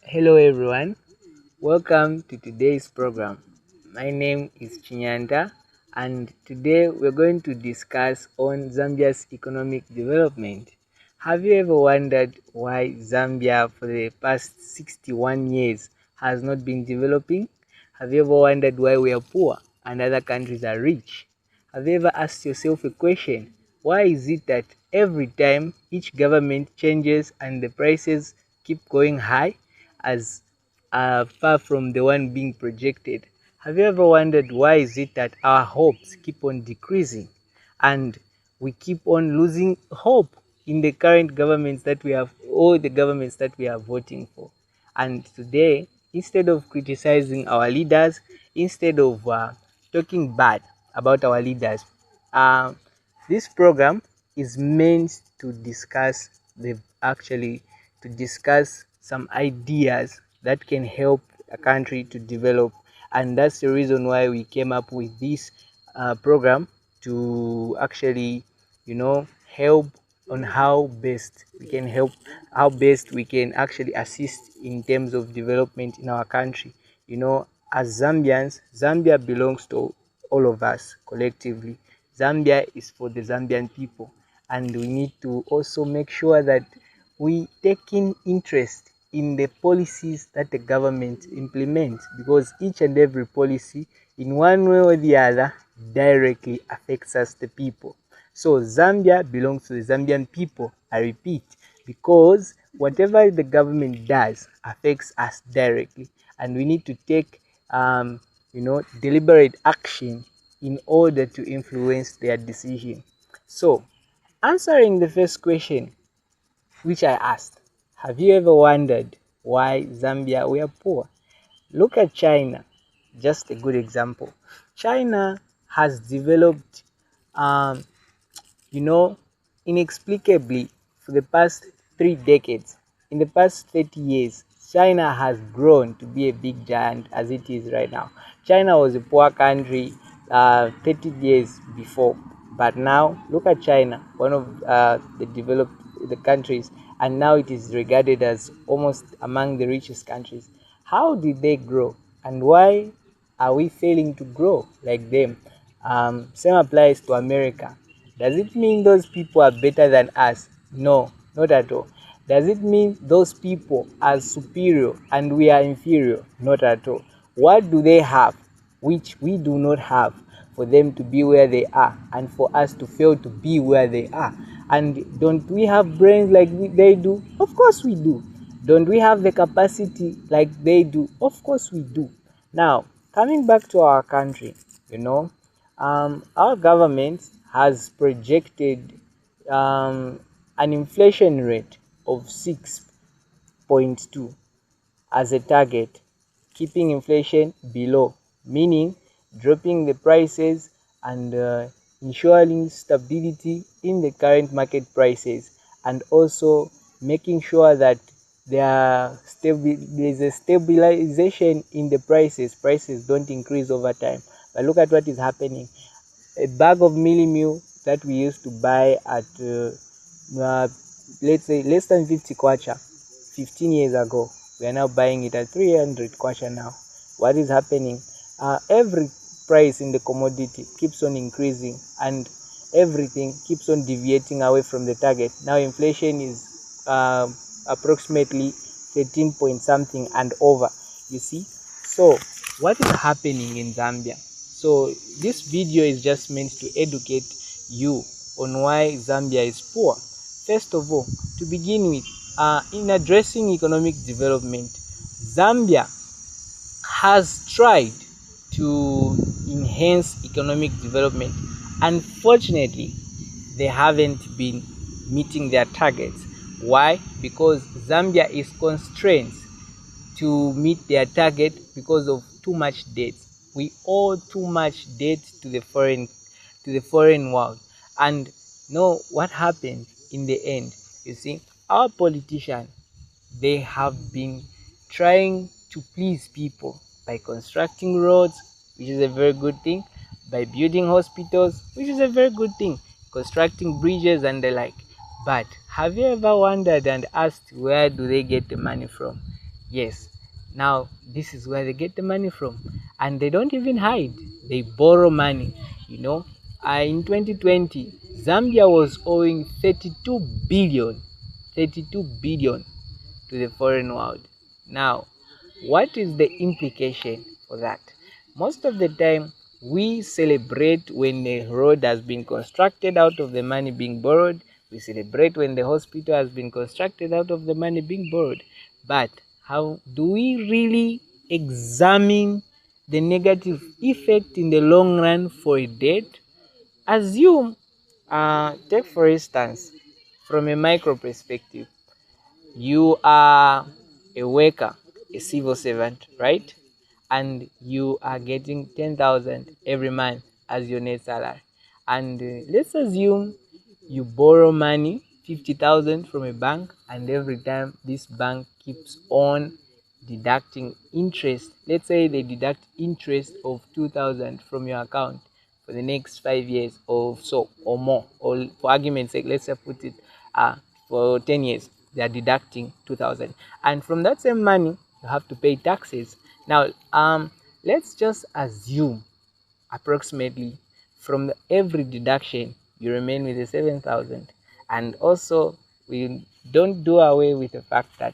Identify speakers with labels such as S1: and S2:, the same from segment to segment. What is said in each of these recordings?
S1: Hello everyone, welcome to today's program. My name is Chinyanta and today we're going to discuss on Zambia's economic development. Have you ever wondered why Zambia for the past 61 years has not been developing? Have you ever wondered why we are poor and other countries are rich? Have you ever asked yourself a question? Why is it that every time each government changes and the prices keep going high as far from the one being projected? Have you ever wondered why is it that our hopes keep on decreasing and we keep on losing hope in the current governments that we have, all the governments that we are voting for? And today, instead of criticizing our leaders, instead of talking bad about our leaders, uh, this program is meant to discuss some ideas that can help a country to develop, and that's the reason why we came up with this program to actually, help on how best we can actually assist in terms of development in our country. As Zambians, Zambia belongs to all of us collectively. Zambia is for the Zambian people, and we need to also make sure that we take in interest in the policies that the government implements, because each and every policy, in one way or the other, directly affects us, the people. So Zambia belongs to the Zambian people, I repeat, because whatever the government does affects us directly, and we need to take deliberate action in order to influence their decision. So, answering the first question which I asked, have you ever wondered why Zambia were poor? Look at China, just a good example. China has developed, um, you know, inexplicably for the past 3 decades. In the past 30 years, China has grown to be a big giant as it is right now. China was a poor country 30 years before, but now look at China, one of the countries, and now it is regarded as almost among the richest countries. How did they grow, and why are we failing to grow like them? Same applies to America. Does it mean those people are better than us? No, not at all. Does it mean those people are superior and we are inferior? Not at all. What do they have which we do not have for them to be where they are and for us to fail to be where they are? And don't we have brains like they do? Of course we do. Don't we have the capacity like they do? Of course we do. Now, coming back to our country, our government has projected an inflation rate of 6.2 as a target, keeping inflation below, meaning dropping the prices and ensuring stability in the current market prices, and also making sure that there is a stabilization in the prices don't increase over time. But look at what is happening. A bag of milli meal that we used to buy at uh, let's say less than 50 kwacha 15 years ago, we are now buying it at 300 kwacha now. What is happening? Every price in the commodity keeps on increasing, and everything keeps on deviating away from the target. Now inflation is approximately 13 point something and over, you see. So what is happening in Zambia? So this video is just meant to educate you on why Zambia is poor. First of all, to begin with, in addressing economic development, Zambia has tried to enhance economic development. Unfortunately, they haven't been meeting their targets. Why? Because Zambia is constrained to meet their target because of too much debt. We owe too much debt to the foreign world. And know what happened in the end. You see, our politicians, they have been trying to please people by constructing roads, which is a very good thing, by building hospitals, which is a very good thing, constructing bridges and the like. But have you ever wondered and asked, where do they get the money from? Yes. Now, this is where they get the money from. And they don't even hide, they borrow money. You know, in 2020, Zambia was owing 32 billion to the foreign world. Now, what is the implication for that? Most of the time, we celebrate when the road has been constructed out of the money being borrowed. We celebrate when the hospital has been constructed out of the money being borrowed. But how do we really examine the negative effect in the long run for a debt? Assume, take for instance, from a micro perspective, you are a worker, a civil servant, right? And you are getting 10,000 every month as your net salary. And let's assume you borrow money, 50,000 from a bank, and every time this bank keeps on deducting interest. Let's say they deduct interest of 2,000 from your account for the next 5 years or so or more. Or for argument's sake, let's say put it for 10 years, they are deducting 2,000. And from that same money, you have to pay taxes. Now, let's just assume approximately from every deduction you remain with the 7,000. And also, we don't do away with the fact that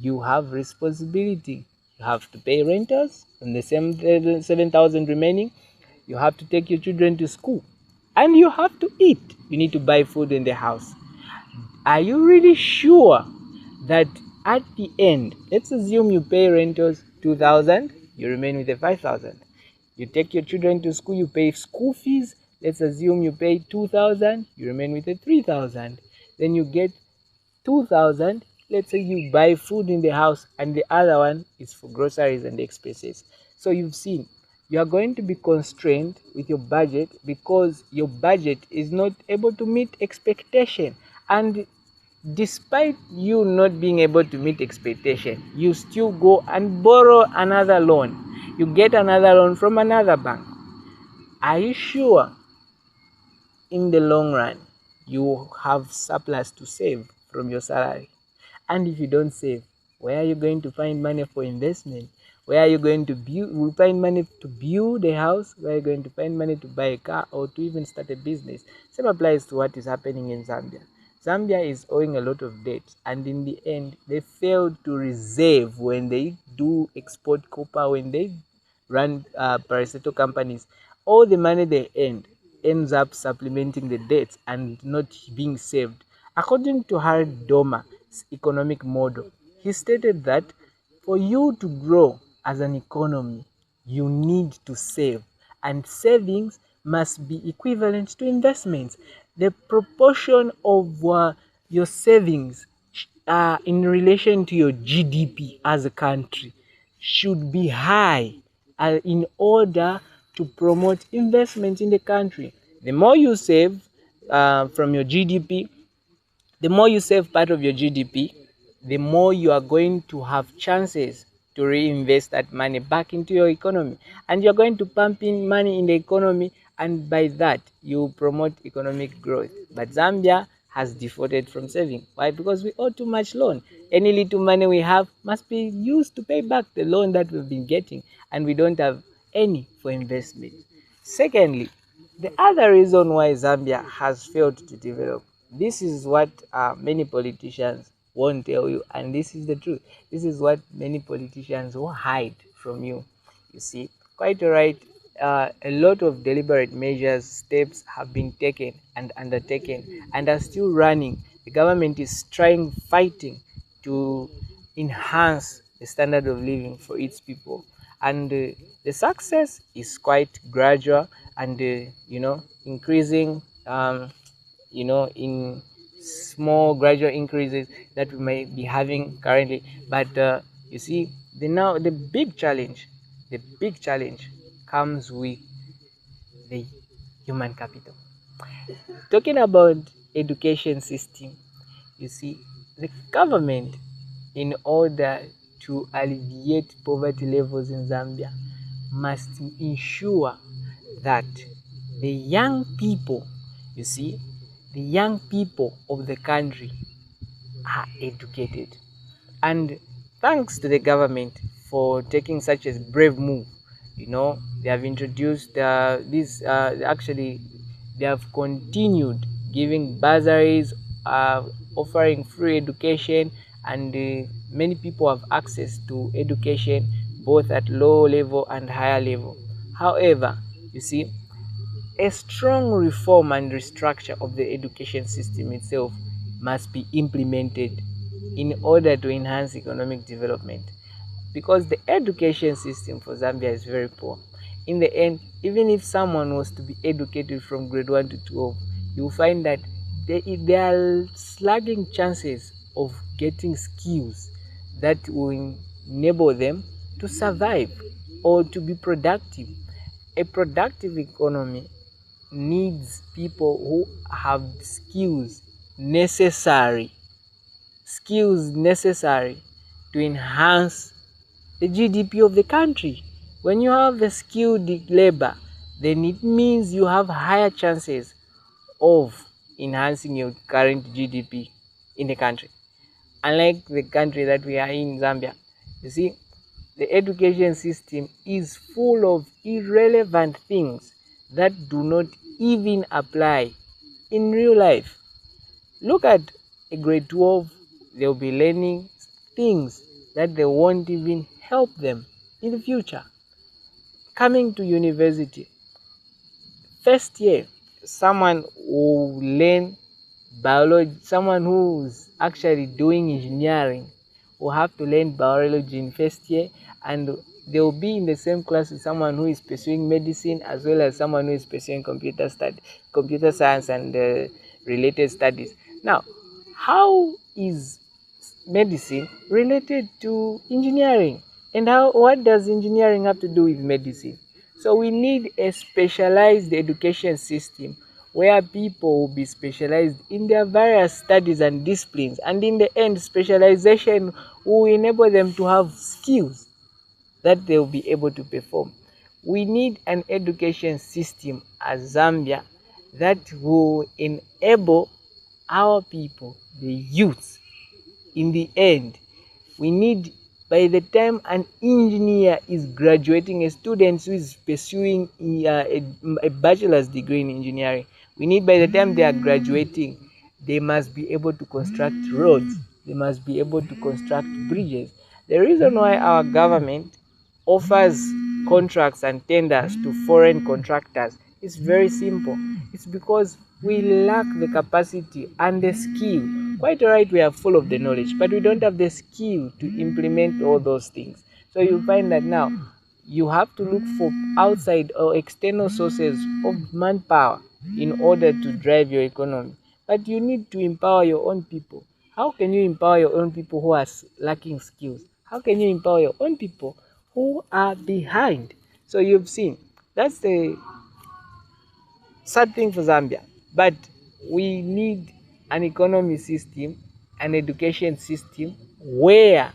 S1: you have responsibility. You have to pay renters from the same 7,000 remaining. You have to take your children to school, and you have to eat. You need to buy food in the house. Are you really sure that at the end, let's assume you pay rentals 2,000, you remain with the 5,000. You take your children to school, you pay school fees. Let's assume you pay 2,000, you remain with the 3,000. Then you get 2,000. Let's say you buy food in the house, and the other one is for groceries and expenses. So you've seen, you are going to be constrained with your budget because your budget is not able to meet expectation. And despite you not being able to meet expectation, you still go and borrow another loan. You get another loan from another bank. Are you sure in the long run you have surplus to save from your salary? And if you don't save, where are you going to find money for investment? Where are you going to find money to build a house? Where are you going to find money to buy a car or to even start a business? Same applies to what is happening in Zambia. Zambia is owing a lot of debt, and in the end, they failed to reserve when they do export copper, when they run paracetamol companies. All the money they earned ends up supplementing the debts and not being saved. According to Harry Doma's economic model, he stated that for you to grow as an economy, you need to save, and savings must be equivalent to investments. The proportion of your savings in relation to your GDP as a country should be high in order to promote investment in the country. The more you save from your GDP, the more you save part of your GDP, the more you are going to have chances to reinvest that money back into your economy. And you're going to pump in money in the economy, and by that, you promote economic growth. But Zambia has defaulted from saving. Why? Because we owe too much loan. Any little money we have must be used to pay back the loan that we've been getting, and we don't have any for investment. Secondly, the other reason why Zambia has failed to develop, this is what many politicians won't tell you, and this is the truth. This is what many politicians will hide from you. You see, quite right. A lot of deliberate measures, steps have been taken and undertaken and are still running. The government is fighting to enhance the standard of living for its people, and the success is quite gradual and increasing, in small gradual increases that we may be having currently. But you see, the big challenge comes with the human capital. Talking about education system, you see, the government, in order to alleviate poverty levels in Zambia, must ensure that the young people, you see, the young people of the country are educated. And thanks to the government for taking such a brave move. They have introduced this. Actually, they have continued giving bursaries, offering free education, and many people have access to education both at low level and higher level. However, you see, a strong reform and restructure of the education system itself must be implemented in order to enhance economic development, because the education system for Zambia is very poor. In the end, even if someone was to be educated from grade 1 to 12, you'll find that there are slugging chances of getting skills that will enable them to survive or to be productive. A productive economy needs people who have skills necessary to enhance the GDP of the country. When you have a skilled labor, then it means you have higher chances of enhancing your current GDP in the country. Unlike the country that we are in, Zambia, you see, the education system is full of irrelevant things that do not even apply in real life. Look at a grade 12, they'll be learning things that they won't even help them in the future. Coming to university, first year, someone will learn biology, someone who's actually doing engineering will have to learn biology in first year, and they will be in the same class with someone who is pursuing medicine as well as someone who is pursuing computer science and related studies. Now, how is medicine related to engineering, and what does engineering have to do with medicine? So we need a specialized education system where people will be specialized in their various studies and disciplines, and in the end, specialization will enable them to have skills that they will be able to perform. We need an education system as Zambia that will enable our people, the youth. In the end, we need, by the time an engineer is graduating, a student who is pursuing a bachelor's degree in engineering, we need, by the time they are graduating, they must be able to construct roads, they must be able to construct bridges. The reason why our government offers contracts and tenders to foreign contractors is very simple. It's because we lack the capacity and the skill. Quite alright, we are full of the knowledge, but we don't have the skill to implement all those things. So you find that now you have to look for outside or external sources of manpower in order to drive your economy. But you need to empower your own people. How can you empower your own people who are lacking skills? How can you empower your own people who are behind? So you've seen, that's the sad thing for Zambia. But we need an economy system, an education system where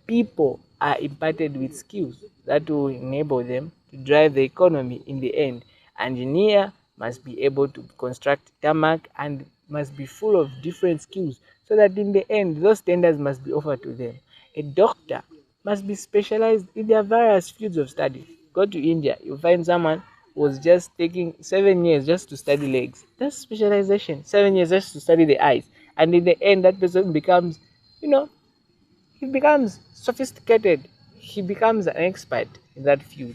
S1: people are imparted with skills that will enable them to drive the economy in the end. Engineer must be able to construct tarmac and must be full of different skills so that in the end those tenders must be offered to them. A doctor must be specialized in their various fields of study. Go to India, you find someone was just taking 7 years just to study legs. That's specialization. 7 years just to study the eyes. And in the end, that person becomes, you know, he becomes sophisticated. He becomes an expert in that field.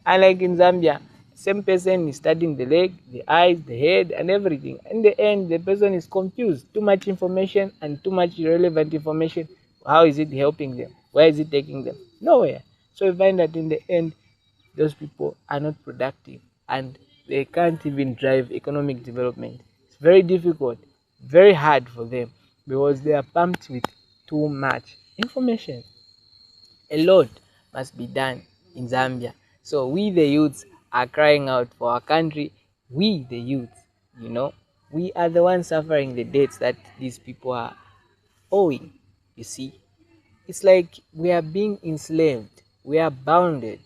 S1: Unlike in Zambia, same person is studying the leg, the eyes, the head, and everything. In the end, the person is confused. Too much information and too much irrelevant information. How is it helping them? Where is it taking them? Nowhere. So you find that in the end, those people are not productive and they can't even drive economic development. It's very difficult, very hard for them because they are pumped with too much information. A lot must be done in Zambia. So we the youths are crying out for our country. We the youth, we are the ones suffering the debts that these people are owing. You see, it's like we are being enslaved, we are bounded,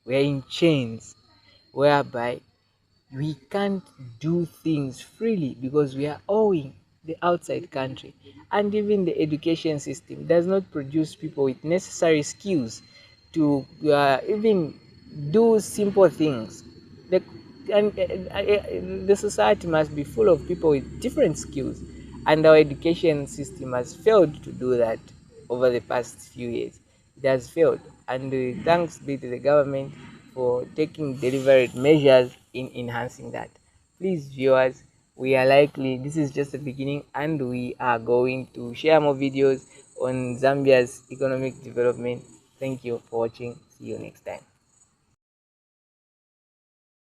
S1: we are in chains, whereby we can't do things freely because we are owing. the outside country. And even the education system does not produce people with necessary skills to even do simple things. The, the society must be full of people with different skills, and our education system has failed to do that over the past few years. It has failed, and thanks be to the government for taking deliberate measures in enhancing that. Please, viewers, we are likely, this is just the beginning, and we are going to share more videos on Zambia's economic development. Thank you for watching. See you next time.